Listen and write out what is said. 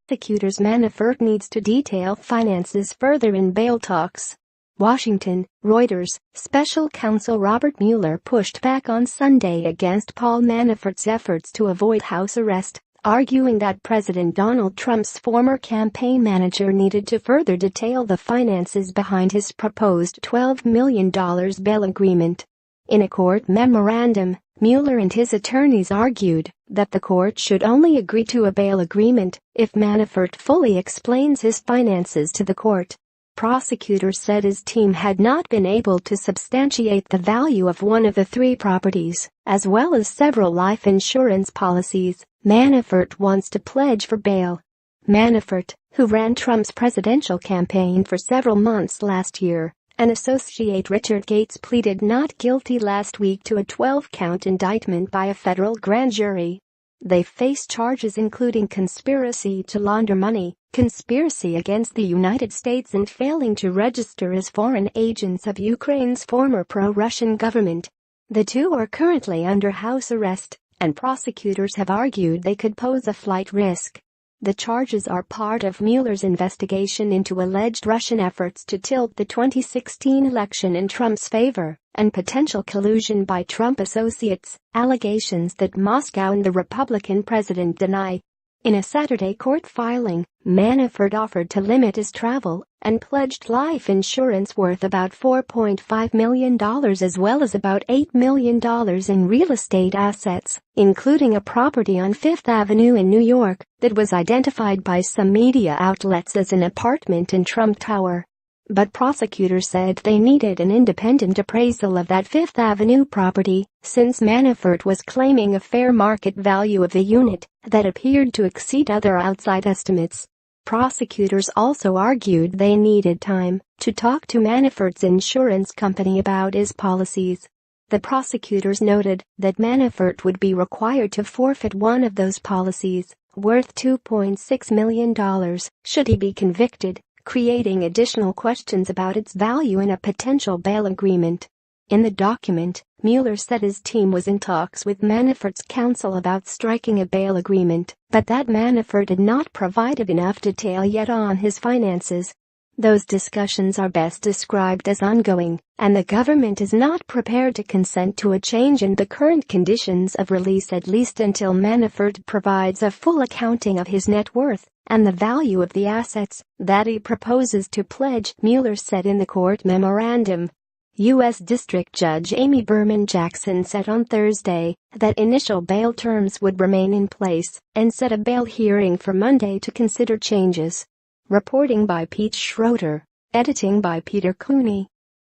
Prosecutors Manafort needs to detail finances further in bail talks. Washington, Reuters. Special counsel Robert Mueller pushed back on Sunday against Paul Manafort's efforts to avoid house arrest, arguing that President Donald Trump's former campaign manager needed to further detail the finances behind his proposed $12 million bail agreement. In a court memorandum, Mueller and his attorneys argued that the court should only agree to a bail agreement if Manafort fully explains his finances to the court. Prosecutors said his team had not been able to substantiate the value of one of the three properties, as well as several life insurance policies Manafort wants to pledge for bail. Manafort, who ran Trump's presidential campaign for several months last year, and associate Richard Gates pleaded not guilty last week to a 12-count indictment by a federal grand jury. They face charges including conspiracy to launder money, conspiracy against the United States, and failing to register as foreign agents of Ukraine's former pro-Russian government. The two are currently under house arrest, and prosecutors have argued they could pose a flight risk. The charges are part of Mueller's investigation into alleged Russian efforts to tilt the 2016 election in Trump's favor and potential collusion by Trump associates, allegations that Moscow and the Republican president deny. In a Saturday court filing, Manafort offered to limit his travel and pledged life insurance worth about $4.5 million as well as about $8 million in real estate assets, including a property on Fifth Avenue in New York that was identified by some media outlets as an apartment in Trump Tower. But prosecutors said they needed an independent appraisal of that Fifth Avenue property, since Manafort was claiming a fair market value of the unit that appeared to exceed other outside estimates. Prosecutors also argued they needed time to talk to Manafort's insurance company about his policies. The prosecutors noted that Manafort would be required to forfeit one of those policies, worth $2.6 million, should he be convicted, creating additional questions about its value in a potential bail agreement. In the document, Mueller said his team was in talks with Manafort's counsel about striking a bail agreement, but that Manafort had not provided enough detail yet on his finances. Those discussions are best described as ongoing, and the government is not prepared to consent to a change in the current conditions of release at least until Manafort provides a full accounting of his net worth and the value of the assets that he proposes to pledge, Mueller said in the court memorandum. U.S. District Judge Amy Berman Jackson said on Thursday that initial bail terms would remain in place and set a bail hearing for Monday to consider changes. Reporting by Pete Schroeder. Editing by Peter Cooney.